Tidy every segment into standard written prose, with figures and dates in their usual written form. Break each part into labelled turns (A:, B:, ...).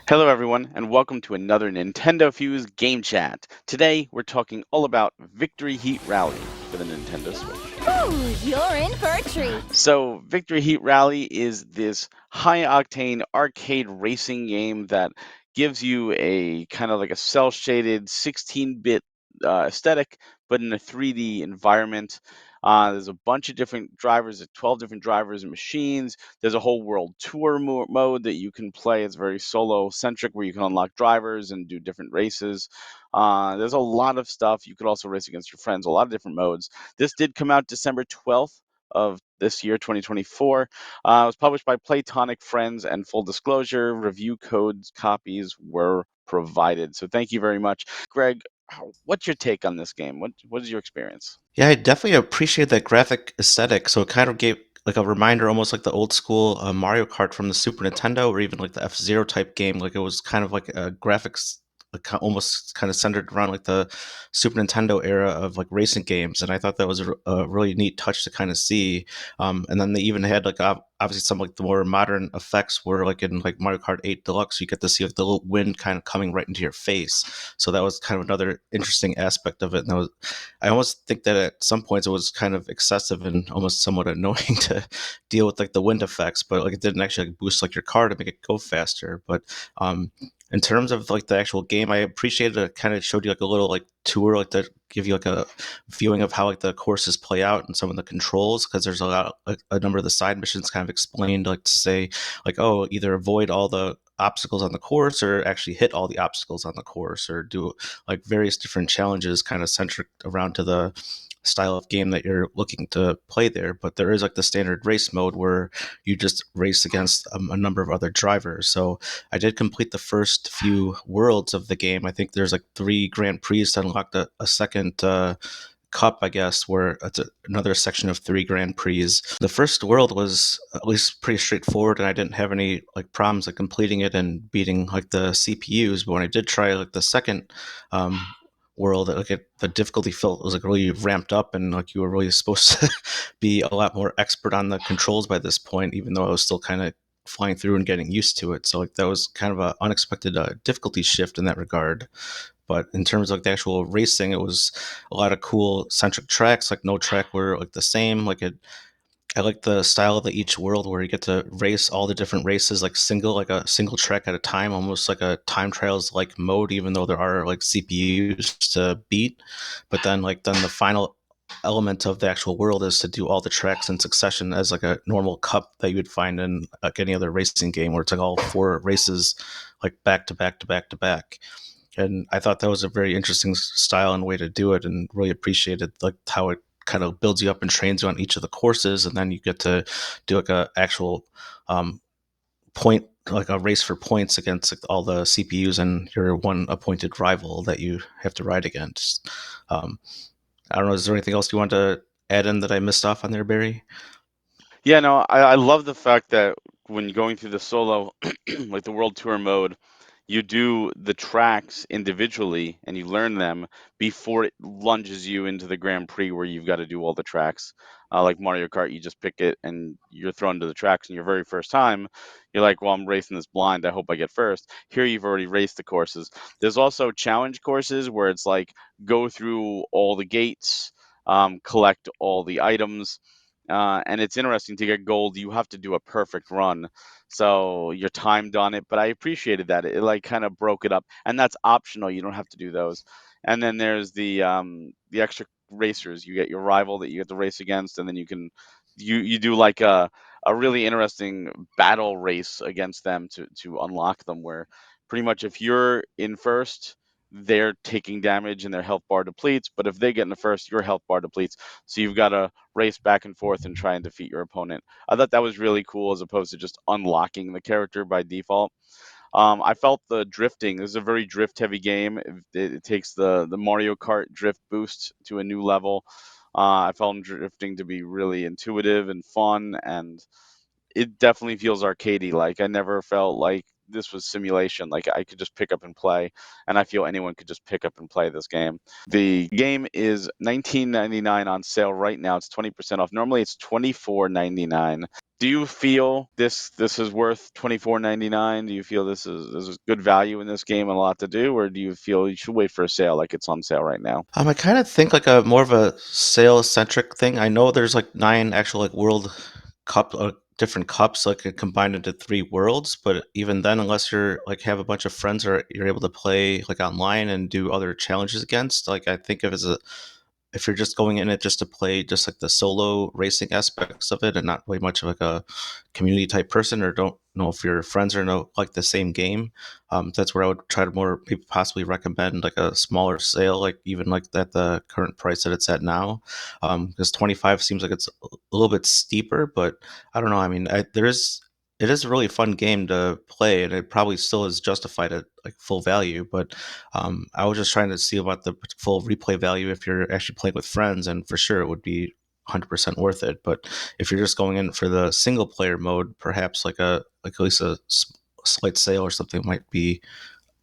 A: Hello, everyone, and welcome to another NintendoFuse GameChat. Today, we're talking all about Victory Heat Rally for the Nintendo Switch.
B: Ooh, you're in for a treat.
A: So, Victory Heat Rally is this high octane arcade racing game that gives you a kind of like a cel shaded 16-bit aesthetic, but in a 3D environment. There's a bunch of different drivers, 12 different drivers and machines. There's a whole world tour mode that you can play. It's very solo centric, where you can unlock drivers and do different races. There's a lot of stuff. You could also race against your friends, a lot of different modes. This did come out December 12th of this year, 2024. It was published by Playtonic Friends, and full disclosure, review codes copies were provided. So thank you very much. Greg, what's your take on this game? What is your experience?
C: Yeah, I definitely appreciate that graphic aesthetic. So it kind of gave like a reminder, almost like the old school Mario Kart from the Super Nintendo, or even like the F-Zero type game. Like it was kind of like a graphics, like almost kind of centered around like the Super Nintendo era of like racing games. And I thought that was a really neat touch to kind of see. And then they even had like obviously some like the more modern effects were like in like Mario Kart 8 Deluxe, you get to see like the little wind kind of coming right into your face. So that was kind of another interesting aspect of it. And that was, I almost think that at some points it was kind of excessive and almost somewhat annoying to deal with like the wind effects, but like it didn't actually like boost like your car to make it go faster. But in terms of like the actual game, I appreciated it kind of showed you like a little like tour, like to give you like a viewing of how like the courses play out and some of the controls, because there's a lot like a number of the side missions kind of explained, like to say like, oh, either avoid all the obstacles on the course or actually hit all the obstacles on the course, or do like various different challenges kind of centric around to the style of game that you're looking to play there. But there is like the standard race mode where you just race against a number of other drivers. So I did complete the first few worlds of the game. I think there's like 3 Grand Prix to unlock a second cup, I guess, where it's another section of 3 Grand Prix. The first world was at least pretty straightforward, and I didn't have any like problems like completing it and beating like the CPUs. But when I did try like the second um, world, like the difficulty felt was like really ramped up, and like you were really supposed to be a lot more expert on the controls by this point, even though I was still kind of flying through and getting used to it. So like that was kind of an unexpected difficulty shift in that regard. But in terms of like the actual racing, it was a lot of cool centric tracks. Like no track were like the same. I like the style of each world where you get to race all the different races like a single track at a time, almost like a time trials like mode. Even though there are like CPUs to beat, but then the final element of the actual world is to do all the tracks in succession as like a normal cup that you would find in like any other racing game, where it's like all 4 races like back to back to back to back. And I thought that was a very interesting style and way to do it, and really appreciated like how it kind of builds you up and trains you on each of the courses, and then you get to do like a actual um, point, like a race for points against like, all the CPUs and your one appointed rival that you have to ride against. um, I don't know, is there anything else you want to add in that I missed off on there, Barry?
A: Yeah, no, I love the fact that when you're going through the solo, like the world tour mode, you do the tracks individually and you learn them before it lunges you into the Grand Prix where you've got to do all the tracks. Like Mario Kart, you just pick it and you're thrown to the tracks. And your very first time, you're like, well, I'm racing this blind. I hope I get first. Here, you've already raced the courses. There's also challenge courses where it's like go through all the gates, collect all the items. And it's interesting to get gold. You have to do a perfect run, so you're timed on it. But I appreciated that it like kind of broke it up, and that's optional. You don't have to do those. And then there's the extra racers. You get your rival that you get to race against, and then you do like a really interesting battle race against them to unlock them. Where pretty much if you're in first, they're taking damage and their health bar depletes. But if they get in the first, your health bar depletes. So you've got to race back and forth and try and defeat your opponent. I thought that was really cool as opposed to just unlocking the character by default. I felt the drifting. This is a very drift heavy game. It takes the Mario Kart drift boost to a new level. I found drifting to be really intuitive and fun, and it definitely feels arcadey. Like I never felt like this was simulation. Like I could just pick up and play, and I feel anyone could just pick up and play this game. The game is $19.99 on sale right now. It's 20% off. Normally it's $24.99. Do you feel this is worth 24.99? Do you feel this is good value in this game and a lot to do, or do you feel you should wait for a sale like it's on sale right now?
C: I kind of think like a more of a sale centric thing. I know there's like nine actual like World Cup different cups like combined into three worlds, but even then, unless you're like have a bunch of friends or you're able to play like online and do other challenges against, like I think of it as a if you're just going in it just to play just like the solo racing aspects of it and not play much of like a community type person or don't know if your friends are no like the same game, that's where I would try to more maybe possibly recommend like a smaller sale, like even like at the current price that it's at now, because 25 seems like it's a little bit steeper, but I don't know. I mean, it is a really fun game to play, and it probably still is justified at like full value. But I was just trying to see about the full replay value if you're actually playing with friends, and for sure it would be 100% worth it. But if you're just going in for the single player mode, perhaps like at least slight sale or something might be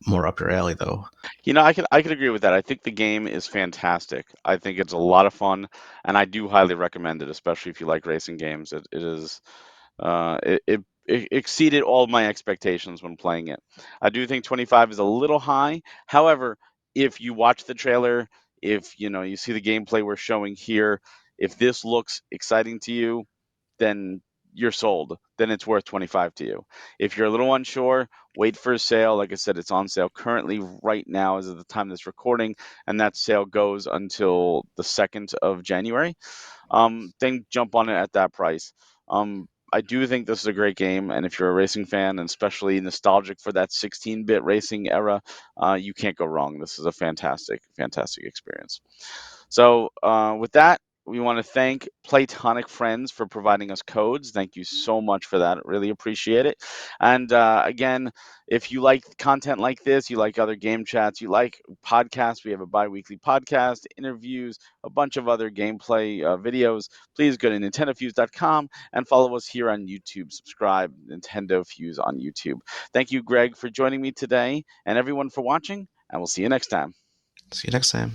C: more up your alley, though.
A: I could agree with that. I think the game is fantastic. I think it's a lot of fun, and I do highly recommend it, especially if you like racing games. It is it exceeded all my expectations when playing it. I do think 25 is a little high. However, if you watch the trailer, if you see the gameplay we're showing here, if this looks exciting to you, then you're sold. Then it's worth 25 to you. If you're a little unsure, wait for a sale. Like I said, it's on sale currently right now as of the time of this recording, and that sale goes until the 2nd of January. Then jump on it at that price. I do think this is a great game, and if you're a racing fan and especially nostalgic for that 16-bit racing era, you can't go wrong. This is a fantastic, fantastic experience. So, with that, we want to thank Platonic Friends for providing us codes. Thank you so much for that. Really appreciate it. And again, if you like content like this, you like other game chats, you like podcasts, we have a bi weekly podcast, interviews, a bunch of other gameplay videos. Please go to NintendoFuse.com and follow us here on YouTube. Subscribe, Nintendo Fuse on YouTube. Thank you, Greg, for joining me today, and everyone for watching, and we'll see you next time.
C: See you next time.